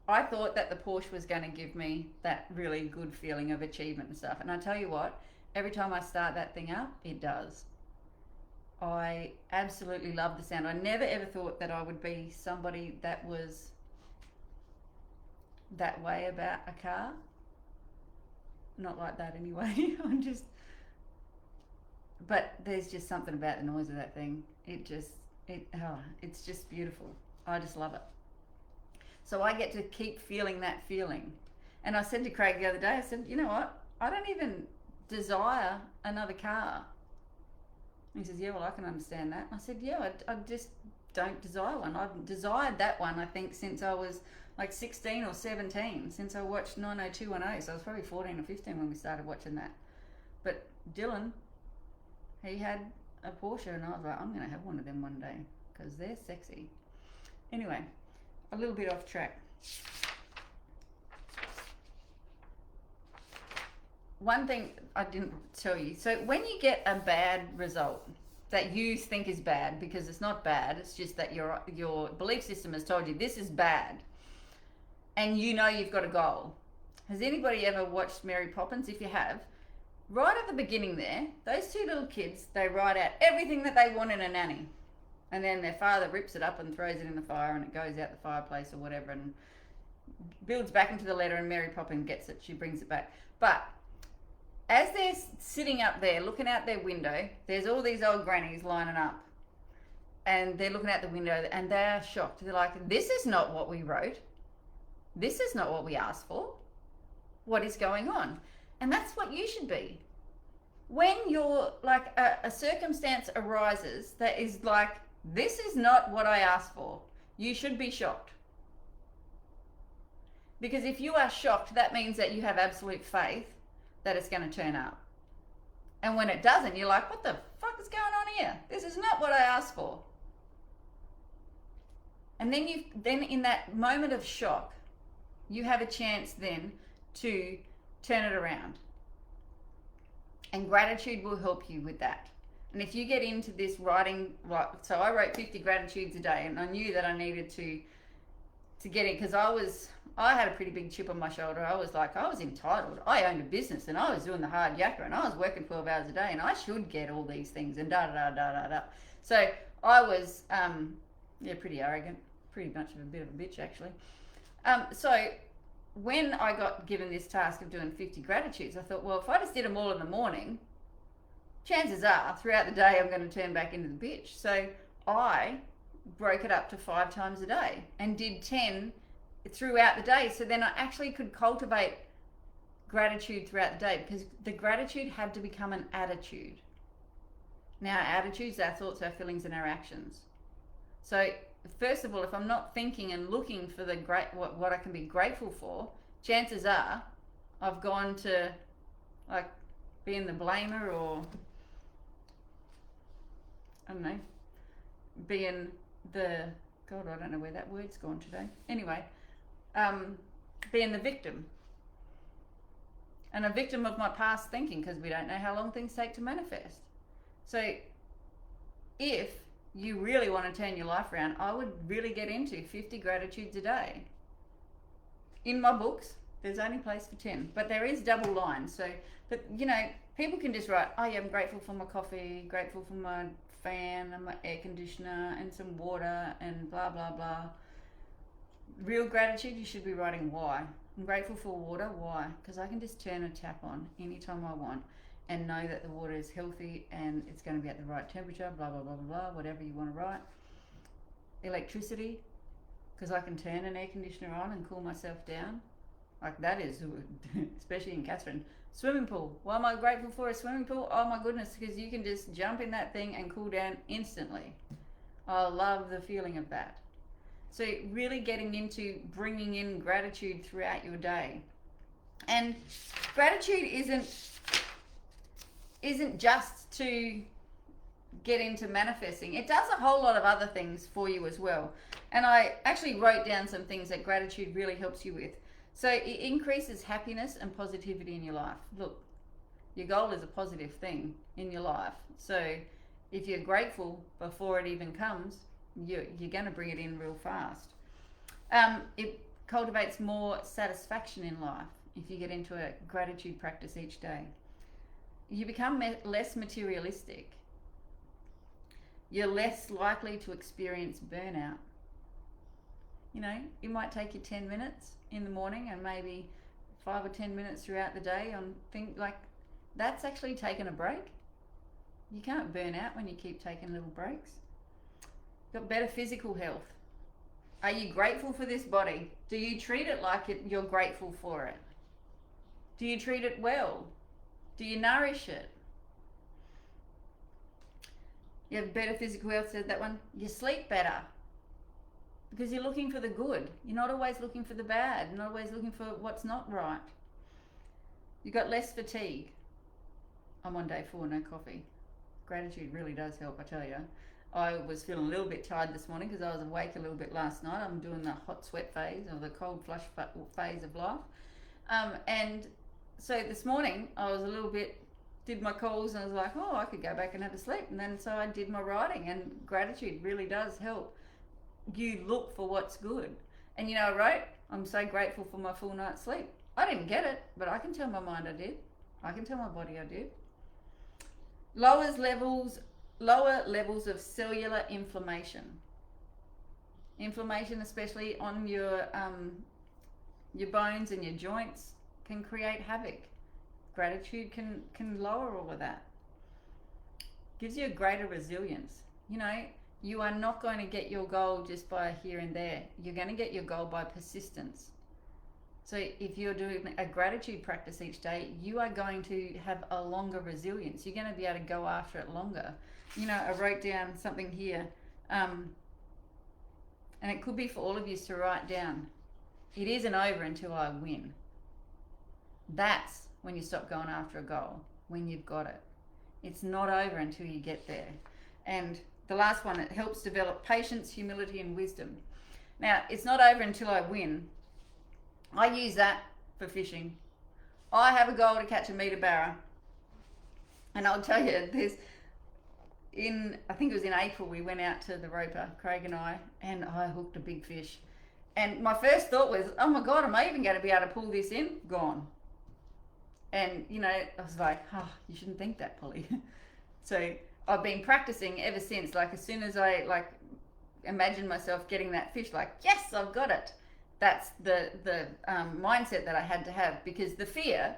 I thought that the Porsche was going to give me that really good feeling of achievement and stuff. And I tell you what, every time I start that thing up, it does. I absolutely love the sound. I never ever thought that I would be somebody that was that way about a car. Not like that anyway. But there's just something about the noise of that thing. It's just beautiful. I just love it. So I get to keep feeling that feeling. And I said to Craig the other day, I said, you know what? I don't even desire another car. He says, yeah, well, I can understand that. I said, yeah, I just don't desire one. I've desired that one, I think, since I was like 16 or 17, since I watched 90210. So I was probably 14 or 15 when we started watching that. But Dylan, he had a Porsche, and I was like, I'm going to have one of them one day because they're sexy. Anyway, a little bit off track. One thing I didn't tell you. So when you get a bad result that you think is bad, because it's not bad, it's just that your belief system has told you this is bad, and you know you've got a goal. Has anybody ever watched Mary Poppins? If you have, right at the beginning there, those two little kids, they write out everything that they want in a nanny. And then their father rips it up and throws it in the fire, and it goes out the fireplace or whatever and builds back into the letter, and Mary Poppins gets it. She brings it back. But as they're sitting up there looking out their window, there's all these old grannies lining up. And they're looking out the window and they're shocked. They're like, this is not what we wrote. This is not what we asked for. What is going on? And that's what you should be. When you're like a circumstance arises that is like, this is not what I asked for, you should be shocked. Because if you are shocked, that means that you have absolute faith that it's going to turn up. And when it doesn't, you're like, what the fuck is going on here? This is not what I asked for. And then in that moment of shock, you have a chance then to turn it around. And gratitude will help you with that. And if you get into this writing, so I wrote 50 gratitudes a day, and I knew that I needed to get it, because I had a pretty big chip on my shoulder. I was like, I was entitled. I owned a business, and I was doing the hard yakka, and I was working 12 hours a day, and I should get all these things, and da da da da da da. So I was Yeah, pretty arrogant. Pretty much of a bit of a bitch, actually. So when I got given this task of doing 50 gratitudes, I thought, well, if I just did them all in the morning, chances are throughout the day I'm going to turn back into the bitch. So I broke it up to 5 times a day and did 10 throughout the day. So then I actually could cultivate gratitude throughout the day, because the gratitude had to become an attitude. Now, our attitudes, our thoughts, our feelings, and our actions. So first of all, if I'm not thinking and looking for the what I can be grateful for, chances are I've gone to like being the blamer, or I don't know, being the, God, I don't know where that word's gone today. Anyway, being the victim. And a victim of my past thinking, because we don't know how long things take to manifest. So if you really want to turn your life around, I would really get into 50 gratitudes a day. In my books, there's only place for 10, but there is double lines. So, but you know, people can just write, oh yeah, I'm grateful for my coffee, grateful for my fan and my air conditioner and some water and blah, blah, blah. Real gratitude, you should be writing why. I'm grateful for water. Why? Because I can just turn a tap on anytime I want and know that the water is healthy and it's going to be at the right temperature, blah, blah, blah, blah, blah, whatever you want to write. Electricity, because I can turn an air conditioner on and cool myself down. Like that is, especially in Catherine. Swimming pool. Why am I grateful for a swimming pool? Oh my goodness, because you can just jump in that thing and cool down instantly. I love the feeling of that. So really getting into bringing in gratitude throughout your day. And gratitude isn't just to get into manifesting. It does a whole lot of other things for you as well. And I actually wrote down some things that gratitude really helps you with. So it increases happiness and positivity in your life. Look, your goal is a positive thing in your life. So if you're grateful before it even comes, you're going to bring it in real fast. It cultivates more satisfaction in life if you get into a gratitude practice each day. You become less materialistic. You're less likely to experience burnout. You know, it might take you 10 minutes in the morning and maybe 5 or 10 minutes throughout the day on things like that's actually taking a break. You can't burn out when you keep taking little breaks. Got better physical health. Are you grateful for this body? Do you treat it like you're grateful for it? Do you treat it well? Do you nourish it? You have better physical health, said that one. You sleep better because you're looking for the good. You're not always looking for the bad. You're not always looking for what's not right. You got less fatigue. I'm on day 4, no coffee. Gratitude really does help, I tell you. I was feeling a little bit tired this morning because I was awake a little bit last night. I'm doing the hot sweat phase or the cold flush phase of life. And so this morning I was a little bit, did my calls and I was like, oh, I could go back and have a sleep. And then so I did my writing, and gratitude really does help you look for what's good. And you know, I wrote, I'm so grateful for my full night's sleep. I didn't get it, but I can tell my mind I did. I can tell my body I did. Lower levels of cellular inflammation. Inflammation, especially on your bones and your joints, can create havoc. Gratitude can lower all of that. Gives you a greater resilience. You know, you are not going to get your goal just by here and there. You're going to get your goal by persistence. So if you're doing a gratitude practice each day, you are going to have a longer resilience. You're going to be able to go after it longer. You know, I wrote down something here, and it could be for all of you to write down. It isn't over until I win. That's when you stop going after a goal, when you've got it. It's not over until you get there. And the last one, it helps develop patience, humility, and wisdom. Now, it's not over until I win. I use that for fishing. I have a goal to catch a meter barra. And I'll tell you, I think it was in April, we went out to the Roper, Craig and I hooked a big fish. And my first thought was, oh my God, am I even going to be able to pull this in? Gone. And, you know, I was like, oh, you shouldn't think that, Polly. So I've been practicing ever since. Like as soon as I imagine myself getting that fish, like, yes, I've got it. That's the mindset that I had to have, because the fear,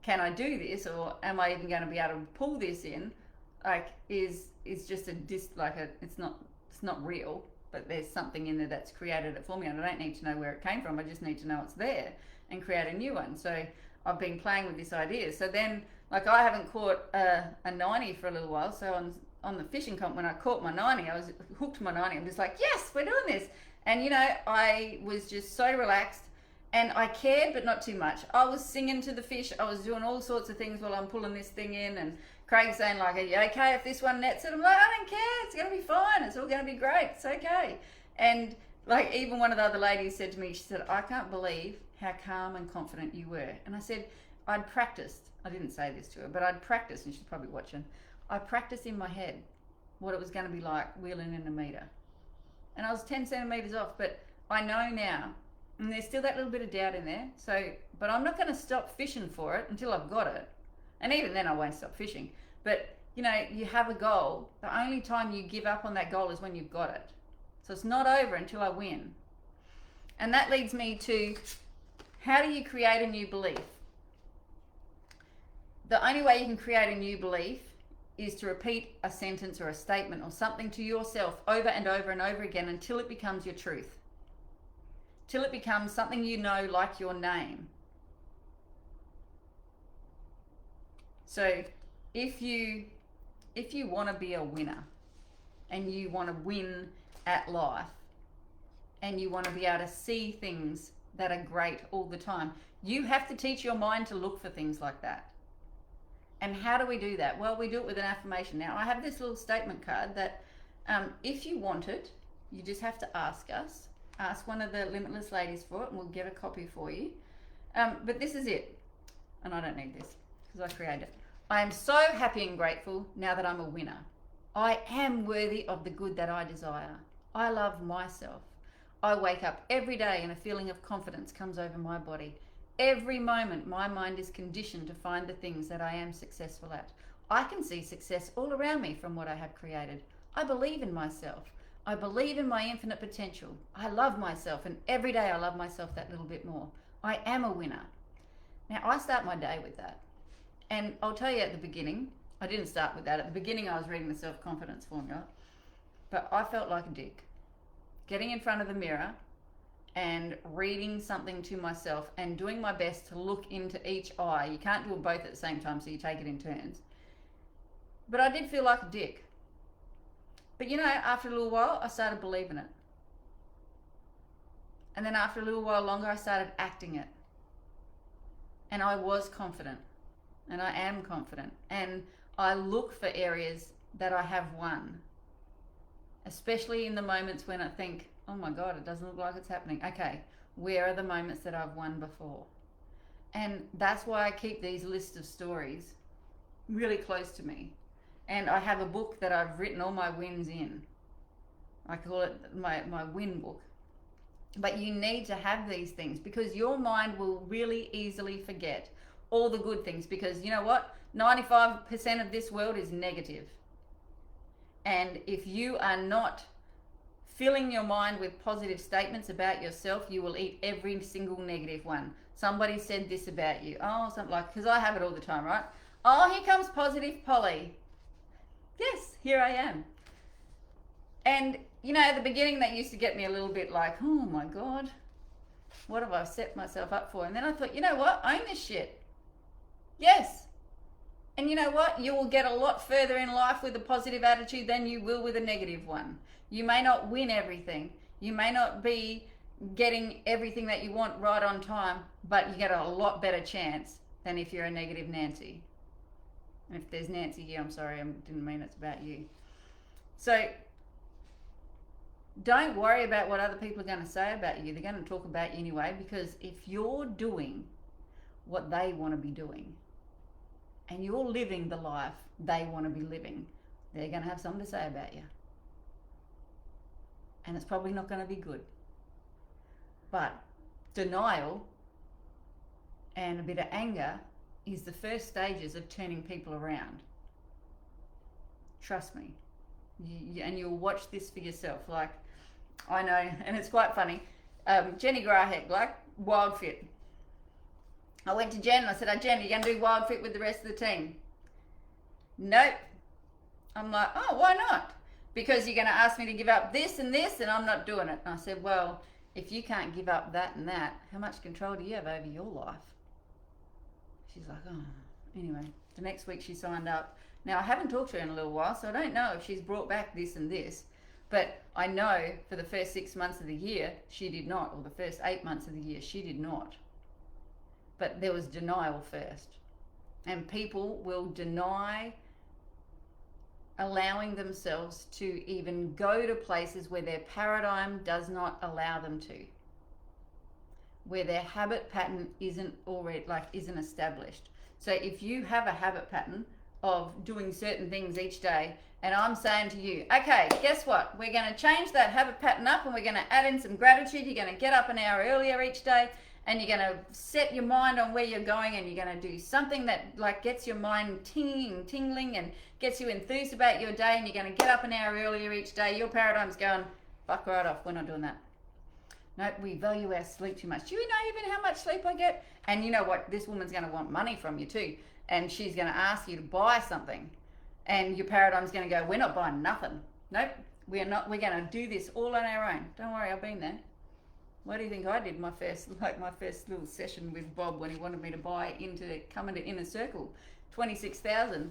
can I do this, or am I even going to be able to pull this in, like, is just it's not real, but there's something in there that's created it for me, and I don't need to know where it came from. I just need to know it's there and create a new one. So I've been playing with this idea. So then, like, I haven't caught a 90 for a little while. So on the fishing comp, when I caught my 90, I was hooked my 90. I'm just like, yes, we're doing this. And you know, I was just so relaxed, and I cared, but not too much. I was singing to the fish. I was doing all sorts of things while I'm pulling this thing in, and Craig's saying, like, are you okay if this one nets it? I'm like, I don't care. It's going to be fine. It's all going to be great. It's okay. And like, even one of the other ladies said to me, she said, I can't believe how calm and confident you were. And I said, I'd practiced. I didn't say this to her, but I'd practiced, and she's probably watching. I practiced in my head what it was going to be like wheeling in a meter. And I was 10 centimeters off, but I know now, and there's still that little bit of doubt in there. So, but I'm not going to stop fishing for it until I've got it. And even then I won't stop fishing. But, you know, you have a goal. The only time you give up on that goal is when you've got it. So it's not over until I win. And that leads me to, how do you create a new belief? The only way you can create a new belief is to repeat a sentence or a statement or something to yourself over and over and over again until it becomes your truth. Till it becomes something you know, like your name. So if you want to be a winner, and you want to win at life, and you want to be able to see things that are great all the time, you have to teach your mind to look for things like that. And how do we do that? Well, we do it with an affirmation. Now, I have this little statement card that if you want it, you just have to ask us. Ask one of the Limitless ladies for it, and we'll get a copy for you. But this is it. And I don't need this because I created it. I am so happy and grateful now that I'm a winner. I am worthy of the good that I desire. I love myself. I wake up every day and a feeling of confidence comes over my body. Every moment, my mind is conditioned to find the things that I am successful at. I can see success all around me from what I have created. I believe in myself. I believe in my infinite potential. I love myself, and every day I love myself that little bit more. I am a winner. Now, I start my day with that. And I'll tell you, at the beginning, I didn't start with that. At the beginning, I was reading the self-confidence formula, but I felt like a dick. Getting in front of the mirror and reading something to myself and doing my best to look into each eye. You can't do them both at the same time, so you take it in turns. But I did feel like a dick. But you know, after a little while, I started believing it. And then after a little while longer, I started acting it. And I was confident. And I am confident. And I look for areas that I have won. Especially in the moments when I think, oh my God, it doesn't look like it's happening. Okay, where are the moments that I've won before? And that's why I keep these lists of stories really close to me. And I have a book that I've written all my wins in. I call it my win book. But you need to have these things because your mind will really easily forget all the good things, because you know what? 95% of this world is negative. And if you are not filling your mind with positive statements about yourself, you will eat every single negative one. Somebody said this about you. Oh, something like, because I have it all the time, right? Oh, here comes positive Polly. Yes, here I am. And, you know, at the beginning, that used to get me a little bit like, oh my God, what have I set myself up for? And then I thought, you know what? Own this shit. Yes. And you know what? You will get a lot further in life with a positive attitude than you will with a negative one. You may not win everything. You may not be getting everything that you want right on time, but you get a lot better chance than if you're a negative Nancy. And if there's Nancy here, I'm sorry, I didn't mean it's about you. So don't worry about what other people are going to say about you. They're going to talk about you anyway, because if you're doing what they want to be doing and you're living the life they want to be living, they're going to have something to say about you. And it's probably not going to be good. But denial and a bit of anger is the first stages of turning people around. Trust me. And you'll watch this for yourself. Like, I know, and it's quite funny. Jenny Grahek, like Wild Fit. I went to Jen and I said, "Oh, Jen, are you going to do Wild Fit with the rest of the team?" Nope. I'm like, "Oh, why not?" "Because you're going to ask me to give up this and this, and I'm not doing it." And I said, "Well, if you can't give up that and that, how much control do you have over your life?" She's like, "Oh." Anyway, the next week she signed up. Now, I haven't talked to her in a little while, so I don't know if she's brought back this and this. But I know for the first 6 months of the year, she did not, or the first 8 months of the year, she did not. But there was denial first. And people will deny allowing themselves to even go to places where their paradigm does not allow them to, where their habit pattern isn't established. So if you have a habit pattern of doing certain things each day, and I'm saying to you, okay, guess what? We're going to change that habit pattern up, and we're going to add in some gratitude. You're going to get up an hour earlier each day, and you're going to set your mind on where you're going, and you're going to do something that like gets your mind tingling and gets you enthused about your day, and you're going to get up an hour earlier each day. Your paradigm's going, fuck right off. We're not doing that. No, we value our sleep too much. Do you know even how much sleep I get? And you know what? This woman's going to want money from you too. And she's going to ask you to buy something. And your paradigm's going to go, we're not buying nothing. Nope, we're not. We're going to do this all on our own. Don't worry, I've been there. What do you think I did my first little session with Bob when he wanted me to come into Inner Circle, 26,000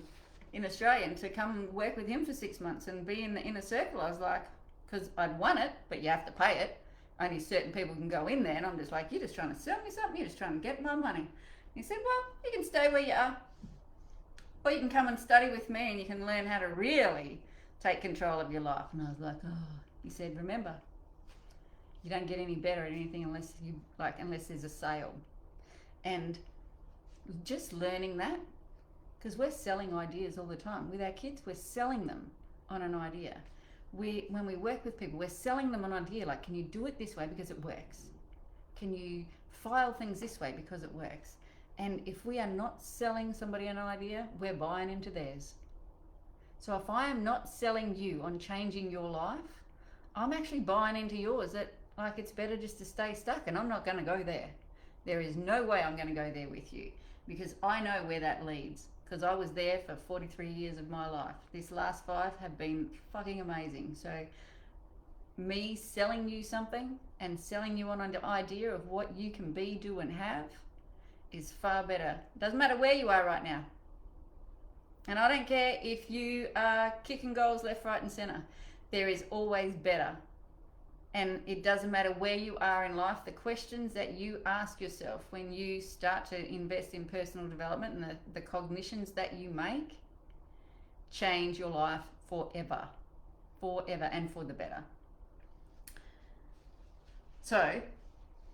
in Australian to come work with him for 6 months and be in the Inner Circle. I was like, because I'd won it, but you have to pay it. Only certain people can go in there, and I'm just like, you're just trying to sell me something, you're just trying to get my money. He said, well, you can stay where you are, or you can come and study with me and you can learn how to really take control of your life. And I was like, oh. He said, remember, you don't get any better at anything unless there's a sale. And just learning that, because we're selling ideas all the time. With our kids, we're selling them on an idea. When we work with people, we're selling them an idea, like, can you do it this way because it works? Can you file things this way because it works? And if we are not selling somebody an idea, we're buying into theirs. So if I am not selling you on changing your life, I'm actually buying into yours that, like, it's better just to stay stuck, and I'm not going to go there. There is no way I'm going to go there with you, because I know where that leads. Because I was there for 43 years of my life. These last 5 have been fucking amazing. So me selling you something and selling you on an idea of what you can be, do, and have is far better. Doesn't matter where you are right now. And I don't care if you are kicking goals left, right, and center. There is always better. And it doesn't matter where you are in life, the questions that you ask yourself when you start to invest in personal development and the cognitions that you make change your life forever and for the better. So,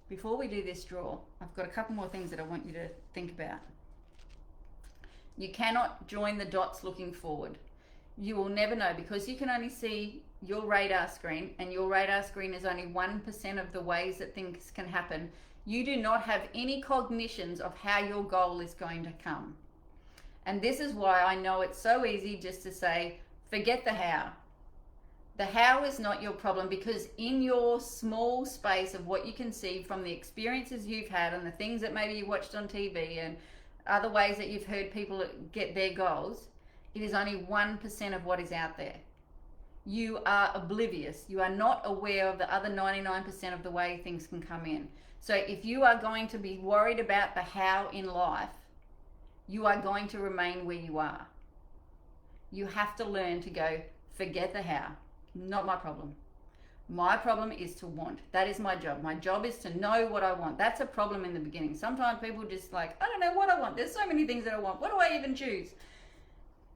before we do this draw, I've got a couple more things that I want you to think about. You cannot join the dots looking forward. You will never know, because you can only see your radar screen, and your radar screen is only 1% of the ways that things can happen. You do not have any cognitions of how your goal is going to come. And this is why I know it's so easy just to say, forget the how. The how is not your problem, because in your small space of what you can see from the experiences you've had and the things that maybe you watched on TV and other ways that you've heard people get their goals, it is only 1% of what is out there. You are oblivious. You are not aware of the other 99% of the way things can come in. So if you are going to be worried about the how in life, you are going to remain where you are. You have to learn to go, forget the how. Not my problem. My problem is to want. That is my job. My job is to know what I want. That's a problem in the beginning. Sometimes people just like, I don't know what I want. There's so many things that I want. What do I even choose?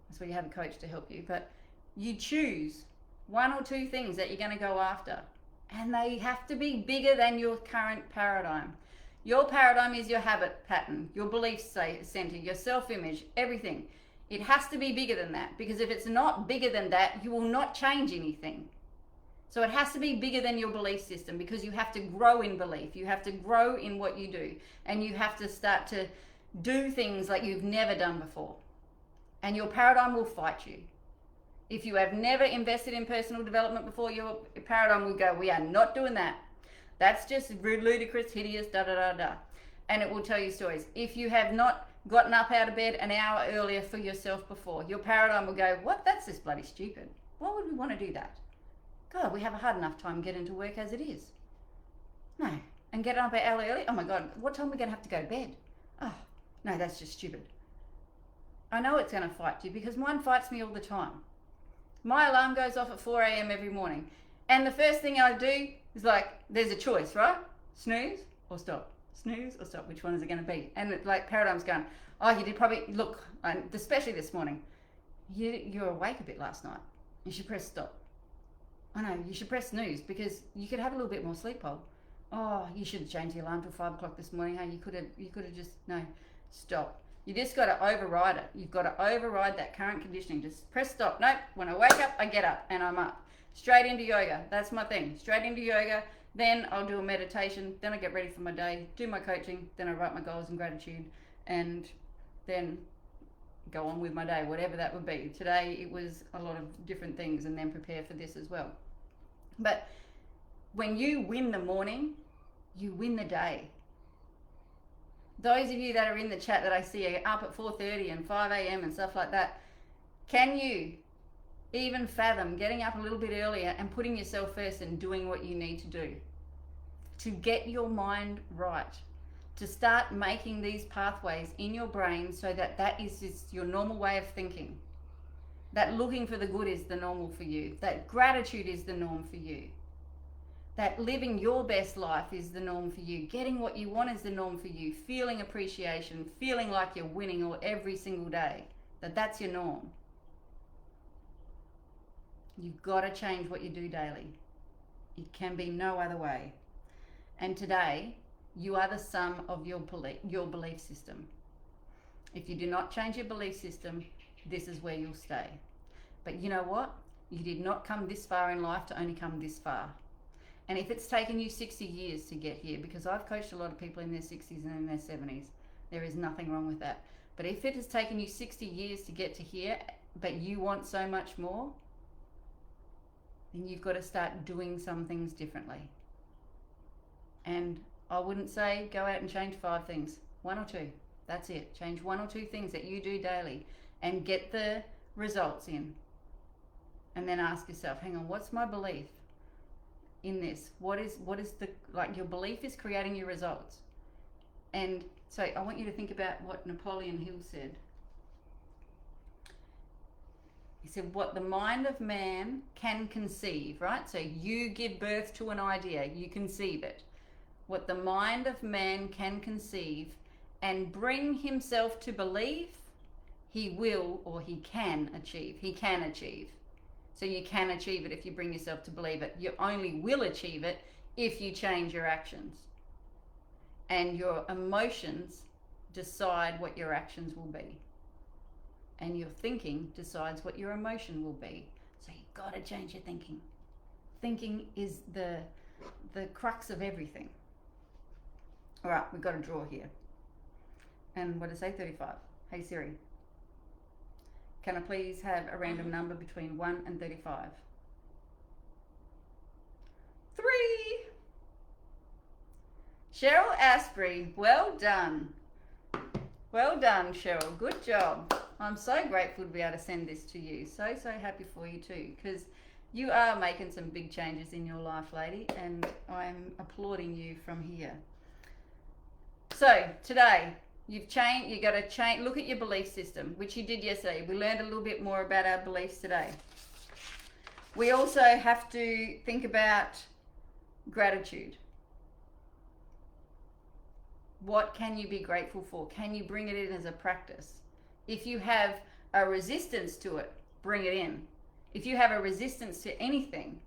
That's where you have a coach to help you. But you choose 1 or 2 things that you're going to go after. And they have to be bigger than your current paradigm. Your paradigm is your habit pattern, your belief center, your self-image, everything. It has to be bigger than that, because if it's not bigger than that, you will not change anything. So it has to be bigger than your belief system, because you have to grow in belief. You have to grow in what you do. And you have to start to do things like you've never done before. And your paradigm will fight you. If you have never invested in personal development before, your paradigm will go, we are not doing that. That's just ludicrous, hideous, da da da da. And it will tell you stories. If you have not gotten up out of bed an hour earlier for yourself before, your paradigm will go, what? That's just bloody stupid. Why would we want to do that? God, we have a hard enough time getting to work as it is. No. And get up an hour early? Oh my God, what time are we going to have to go to bed? Oh, no, that's just stupid. I know it's going to fight you because mine fights me all the time. My alarm goes off at 4 a.m. every morning. And the first thing I do is like, there's a choice, right? Snooze or stop. Snooze or stop. Which one is it going to be? And it, like paradigm's going, oh, you did probably, look, especially this morning, you were awake a bit last night. You should press stop. I know, you should press snooze because you could have a little bit more sleep, Paul. Oh, you should have changed the alarm till 5 o'clock this morning. Hey, you could have just, no, stop. You just got to override it. You've got to override that current conditioning. Just press stop. Nope. When I wake up, I get up and I'm up. Straight into yoga. That's my thing. Straight into yoga. Then I'll do a meditation. Then I get ready for my day, do my coaching. Then I write my goals and gratitude and then go on with my day, whatever that would be. Today, it was a lot of different things and then prepare for this as well. But when you win the morning, you win the day. Those of you that are in the chat that I see are up at 4:30 and 5 a.m. and stuff like that, can you even fathom getting up a little bit earlier and putting yourself first and doing what you need to do to get your mind right, to start making these pathways in your brain so that is just your normal way of thinking, that looking for the good is the normal for you, that gratitude is the norm for you, that living your best life is the norm for you, getting what you want is the norm for you, feeling appreciation, feeling like you're winning all every single day, that's your norm. You've got to change what you do daily. It can be no other way. And today, you are the sum of your belief system. If you do not change your belief system, this is where you'll stay. But you know what? You did not come this far in life to only come this far. And if it's taken you 60 years to get here, because I've coached a lot of people in their 60s and in their 70s, there is nothing wrong with that. But if it has taken you 60 years to get to here, but you want so much more, then you've got to start doing some things differently. And I wouldn't say go out and change 5 things, 1 or 2. That's it. Change 1 or 2 things that you do daily and get the results in. And then ask yourself, hang on, what's my belief in this? What is the, like, your belief is creating your results. And so I want you to think about what Napoleon Hill said. He said, what the mind of man can conceive, right? So you give birth to an idea, you conceive it. What the mind of man can conceive and bring himself to believe, he will or he can achieve. He can achieve. So you can achieve it if you bring yourself to believe it. You only will achieve it if you change your actions. And your emotions decide what your actions will be. And your thinking decides what your emotion will be. So you've got to change your thinking. Thinking is the crux of everything. All right, we've got a draw here. And what did I say? 35. Hey Siri, can I please have a random number between 1 and 35? 3. Cheryl Asprey, well done. Well done, Cheryl. Good job. I'm so grateful to be able to send this to you. So happy for you too, because you are making some big changes in your life, lady, and I'm applauding you from here. So today, you got to change, look at your belief system, which you did yesterday. We learned a little bit more about our beliefs today. We also have to think about gratitude. What can you be grateful for? Can you bring it in as a practice? If you have a resistance to it, bring it in. If you have a resistance to anything,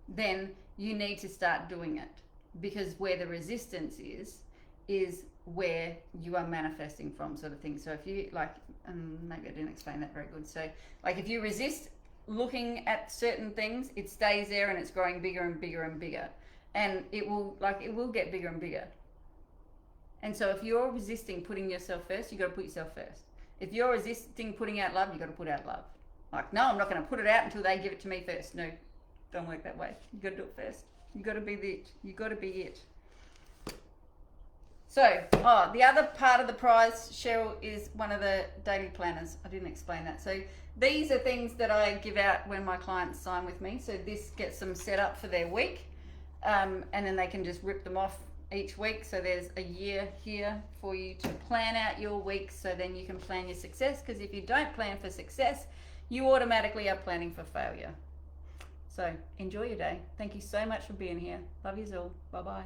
then you need to start doing it, because where the resistance is where you are manifesting from, sort of thing. So if you maybe I didn't explain that very good. So like if you resist looking at certain things, it stays there and it's growing bigger and bigger and bigger, and it will get bigger and bigger. And so if you're resisting putting yourself first, you got to put yourself first. If you're resisting putting out love, you got to put out love. Like, no, I'm not going to put it out until they give it to me first. No, don't work that way. You got to do it first. You got to be it. You got to be it. So, the other part of the prize, Cheryl, is one of the daily planners. I didn't explain that. So these are things that I give out when my clients sign with me. So this gets them set up for their week, and then they can just rip them off each week. So there's a year here for you to plan out your week, so then you can plan your success, because if you don't plan for success, you automatically are planning for failure. So enjoy your day. Thank you so much for being here. Love you all. Bye-bye.